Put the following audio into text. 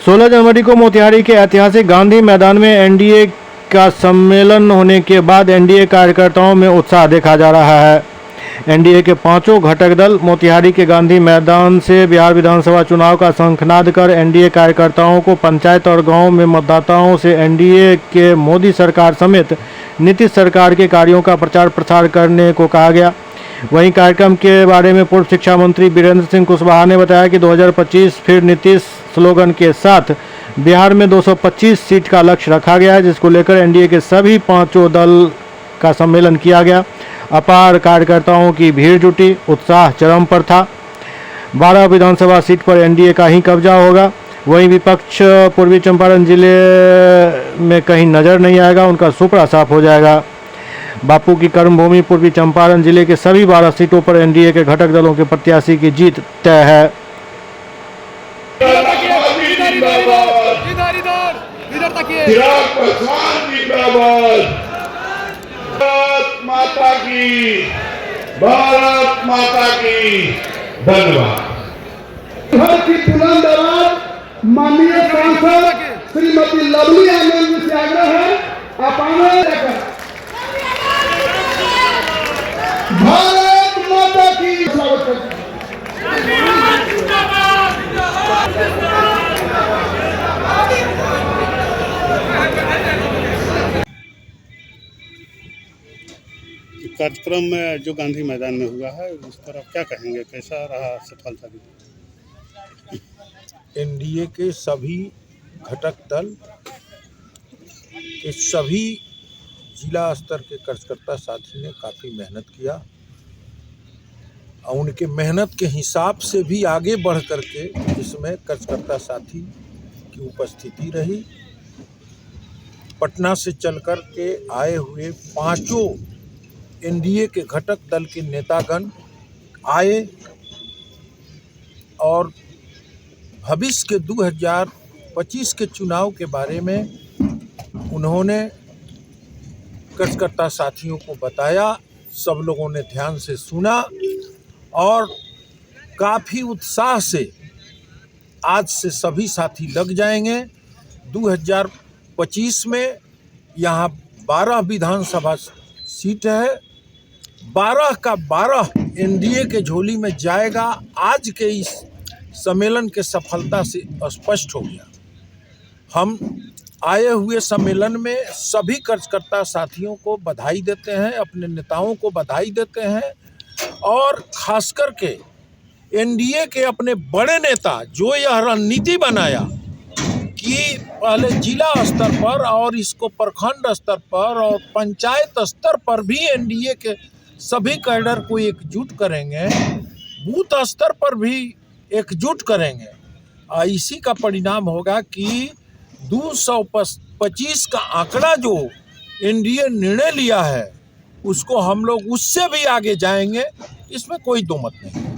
16 जनवरी को मोतिहारी के ऐतिहासिक गांधी मैदान में एनडीए का सम्मेलन होने के बाद एनडीए कार्यकर्ताओं में उत्साह देखा जा रहा है। एनडीए के पांचों घटक दल मोतिहारी के गांधी मैदान से बिहार विधानसभा चुनाव का शंखनाद कर एनडीए कार्यकर्ताओं को पंचायत और गांव में मतदाताओं से एनडीए के मोदी सरकार समेत नीतीश सरकार के कार्यों का प्रचार प्रसार करने को कहा गया। वहीं कार्यक्रम के बारे में पूर्व शिक्षा मंत्री वीरेंद्र सिंह कुशवाहा ने बताया कि 2025 फिर नीतीश स्लोगन के साथ बिहार में 225 सीट का लक्ष्य रखा गया है, जिसको लेकर एनडीए के सभी पांचों दल का सम्मेलन किया गया। अपार कार्यकर्ताओं की भीड़ जुटी, उत्साह चरम पर था। 12 विधानसभा सीट पर एनडीए का ही कब्जा होगा। वहीं विपक्ष पूर्वी चंपारण जिले में कहीं नजर नहीं आएगा, उनका सुपड़ा साफ हो जाएगा। बापू की कर्मभूमि पूर्वी चंपारण जिले के सभी 12 सीटों पर एनडीए के घटक दलों के प्रत्याशी की जीत तय है। भारत माता की धन्यवाद। की बुलंद आवाज माननीय सांसद श्रीमती लवली आनंद जी से आग्रह है, आप आने भारत माता की स्वागत करते हैं। कार्यक्रम में जो गांधी मैदान में हुआ है उस पर आप क्या कहेंगे, कैसा रहा सफलता की? एनडीए के सभी घटक दल के सभी जिला स्तर के कार्यकर्ता साथी ने काफ़ी मेहनत किया और उनके मेहनत के हिसाब से भी आगे बढ़ करके इसमें कार्यकर्ता साथी की उपस्थिति रही। पटना से चल कर के आए हुए पांचों एनडीए के घटक दल के नेतागण आए और भविष्य के 2025 के चुनाव के बारे में उन्होंने कार्यकर्ता साथियों को बताया। सब लोगों ने ध्यान से सुना और काफ़ी उत्साह से आज से सभी साथी लग जाएंगे। 2025 में यहाँ 12 विधानसभा सीट है, 12 का 12 एनडीए के झोली में जाएगा। आज के इस सम्मेलन के सफलता से स्पष्ट हो गया। हम आए हुए सम्मेलन में सभी कार्यकर्ता साथियों को बधाई देते हैं, अपने नेताओं को बधाई देते हैं और खास करके एनडीए के अपने बड़े नेता जो यह रणनीति बनाया कि पहले जिला स्तर पर और इसको प्रखंड स्तर पर और पंचायत स्तर पर भी एनडीए के सभी कैडर को एकजुट करेंगे, बूथ स्तर पर भी एकजुट करेंगे। इसी का परिणाम होगा कि 225 का आंकड़ा जो एनडीए निर्णय लिया है उसको हम लोग उससे भी आगे जाएंगे, इसमें कोई दो मत नहीं।